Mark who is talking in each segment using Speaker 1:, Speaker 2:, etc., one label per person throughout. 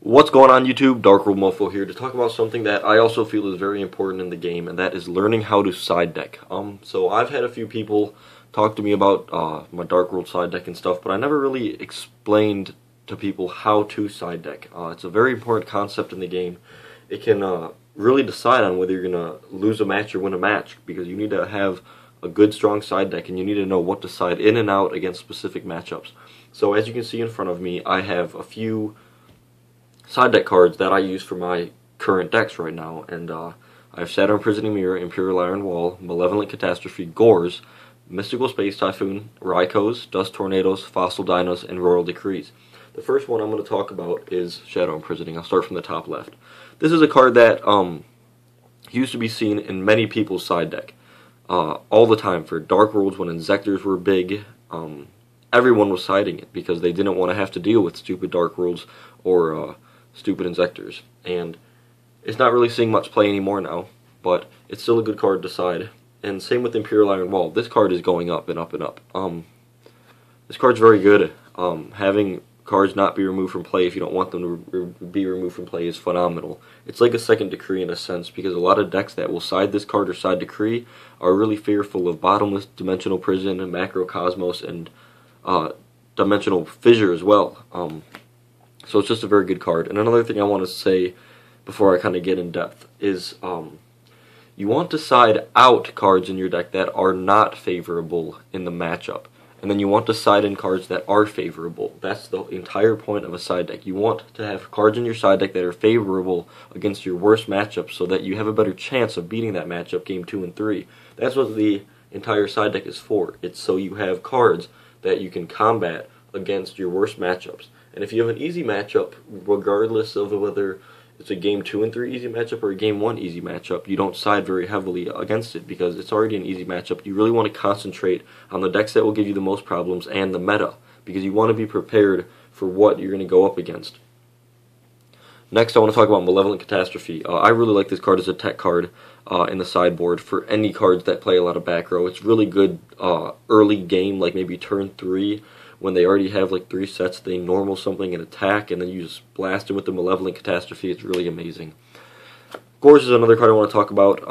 Speaker 1: What's going on YouTube? DarkWorldMOFO here to talk about something that I also feel is very important in the game, and that is learning how to side deck. So I've had a few people talk to me about my Dark World side deck and stuff, but I never really explained to people how to side deck. It's a very important concept in the game. It can really decide on whether you're going to lose a match or win a match, because you need to have a good strong side deck and you need to know what to side in and out against specific matchups. So as you can see in front of me, I have a few side deck cards that I use for my current decks right now, and I have Saturn Imprisoning Mirror, Imperial Iron Wall, Malevolent Catastrophe, Gores, Mystical Space Typhoon, Rykos, Dust Tornadoes, Fossil Dinos, and Royal Decrees. The first one I'm going to talk about is Shadow Imprisoning. I'll start from the top left. This is a card that used to be seen in many people's side deck all the time. For Dark Worlds, when Inzectors were big, everyone was siding it because they didn't want to have to deal with stupid Dark Worlds or stupid Inzectors. And it's not really seeing much play anymore now, but it's still a good card to side. And same with Imperial Iron Wall. This card is going up and up and up. This card's very good. Having cards not be removed from play if you don't want them to be removed from play is phenomenal. It's like a second decree in a sense, because a lot of decks that will side this card or side decree are really fearful of Bottomless, Dimensional Prison, and Macrocosmos, and Dimensional Fissure as well. So it's just a very good card. And another thing I want to say before I kind of get in depth is you want to side out cards in your deck that are not favorable in the matchup. And then you want to side in cards that are favorable. That's the entire point of a side deck. You want to have cards in your side deck that are favorable against your worst matchup so that you have a better chance of beating that matchup game 2 and 3. That's what the entire side deck is for. It's so you have cards that you can combat against your worst matchups. And if you have an easy matchup, regardless of whether it's a game 2 and 3 easy matchup or a game 1 easy matchup, you don't side very heavily against it because it's already an easy matchup. You really want to concentrate on the decks that will give you the most problems and the meta, because you want to be prepared for what you're going to go up against. Next, I want to talk about Malevolent Catastrophe. I really like this card as a tech card in the sideboard for any cards that play a lot of back row. It's really good early game, like maybe turn 3, when they already have like 3 sets. They normal something and attack, and then you just blast them with the Malevolent Catastrophe. It's really amazing. Gores is another card I want to talk about.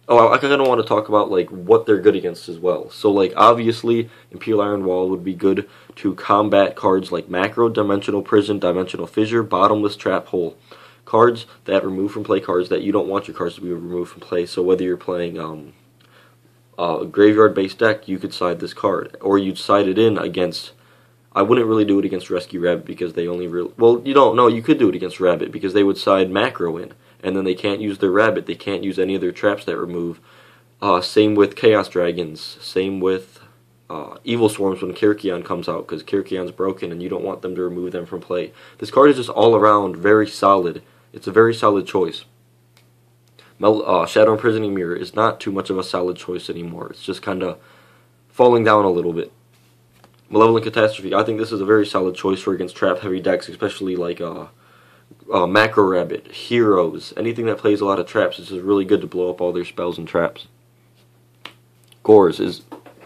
Speaker 1: I kind of want to talk about like what they're good against as well. So like obviously Imperial Iron Wall would be good to combat cards like Macro, Dimensional Prison, Dimensional Fissure, Bottomless Trap Hole. Cards that remove from play cards that you don't want your cards to be removed from play. So whether you're playing a graveyard-based deck, you could side this card, or you'd side it in against. I wouldn't really do it against Rescue Rabbit because they only you don't know. You could do it against Rabbit because they would side Macro in, and then they can't use their Rabbit. They can't use any of their traps that remove. Same with Chaos Dragons. Same with Evil Swarms when Kyrkion comes out, because Kyrkion's broken and you don't want them to remove them from play. This card is just all around very solid. It's a very solid choice. Shadow Imprisoning Mirror is not too much of a solid choice anymore. It's just kind of falling down a little bit. Malevolent Catastrophe, I think this is a very solid choice for against trap-heavy decks, especially like Macro Rabbit, Heroes, anything that plays a lot of traps. It's just really good to blow up all their spells and traps. Gores is...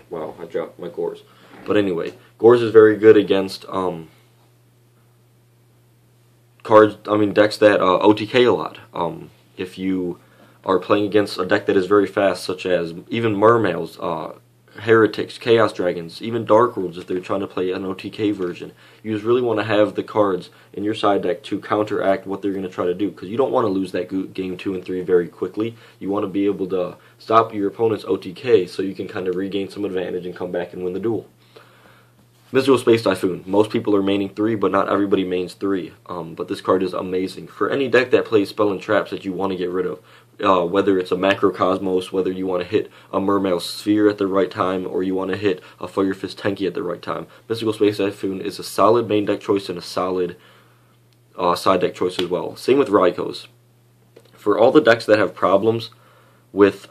Speaker 1: Wow, I dropped my Gores. But anyway, Gores is very good against decks that OTK a lot. If you are playing against a deck that is very fast, such as even Mermails, Heretics, Chaos Dragons, even Dark Worlds, if they're trying to play an OTK version, you just really want to have the cards in your side deck to counteract what they're going to try to do, because you don't want to lose that game 2 and 3 very quickly. You want to be able to stop your opponent's OTK so you can kind of regain some advantage and come back and win the duel. Mystical Space Typhoon. Most people are maining 3, but not everybody mains 3. But this card is amazing for any deck that plays spell and traps that you want to get rid of. Whether it's a Macrocosmos, whether you want to hit a Mermail Sphere at the right time, or you want to hit a Fire Fist Tenki at the right time. Mystical Space Typhoon is a solid main deck choice and a solid side deck choice as well. Same with Rykos. For all the decks that have problems with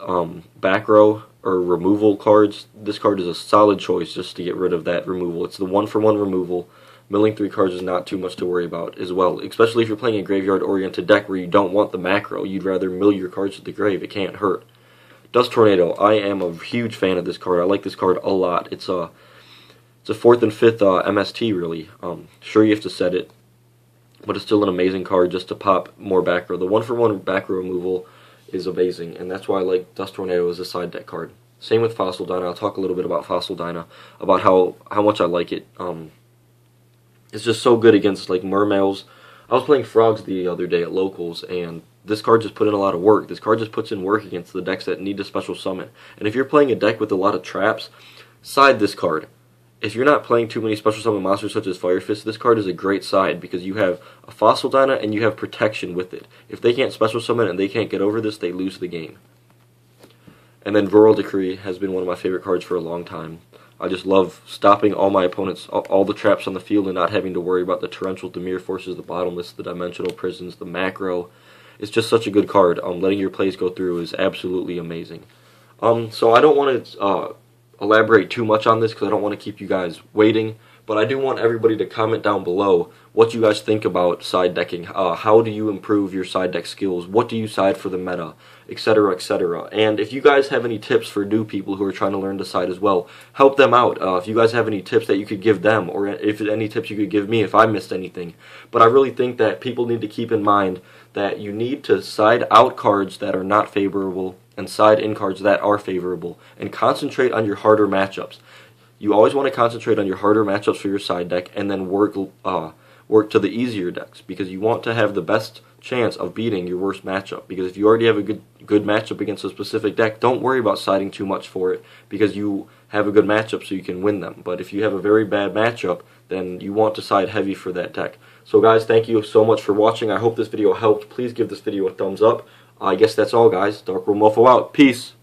Speaker 1: back row or removal cards, this card is a solid choice just to get rid of that removal. It's the 1-for-1 removal. Milling 3 cards is not too much to worry about as well, especially if you're playing a graveyard-oriented deck where you don't want the macro. You'd rather mill your cards to the grave. It can't hurt. Dust Tornado. I am a huge fan of this card. I like this card a lot. It's a 4th and 5th MST, really. Sure, you have to set it, but it's still an amazing card just to pop more back row. The 1-for-1 back row removal is amazing, and that's why I like Dust Tornado as a side deck card. Same with Fossil Dyna. I'll talk a little bit about Fossil Dyna, about how much I like it. It's just so good against like Mermails. I was playing Frogs the other day at locals, and this card just put in a lot of work. This card just puts in work against the decks that need a special summon. And if you're playing a deck with a lot of traps, side this card. If you're not playing too many special summon monsters such as Fire Fist, this card is a great side because you have a Fossil Dyna and you have protection with it. If they can't special summon and they can't get over this, they lose the game. And then Viral Decree has been one of my favorite cards for a long time. I just love stopping all my opponents, all the traps on the field, and not having to worry about the Torrential Dimir Forces, the Bottomless, the Dimensional Prisons, the Macro. It's just such a good card. Letting your plays go through is absolutely amazing. So I don't want to elaborate too much on this because I don't want to keep you guys waiting, but I do want everybody to comment down below what you guys think about side decking. How do you improve your side deck skills? What do you side for the meta? Etc., etc. And if you guys have any tips for new people who are trying to learn to side as well, help them out. If you guys have any tips that you could give them, or if any tips you could give me if I missed anything. But I really think that people need to keep in mind that you need to side out cards that are not favorable and side in cards that are favorable, and concentrate on your harder matchups. You always want to concentrate on your harder matchups for your side deck, and then work to the easier decks, because you want to have the best chance of beating your worst matchup. Because if you already have a good matchup against a specific deck, don't worry about siding too much for it, because you have a good matchup so you can win them. But if you have a very bad matchup, then you want to side heavy for that deck. So guys, thank you so much for watching. I hope this video helped. Please give this video a thumbs up. I guess that's all, guys. DarkWorldMOFO out. Peace.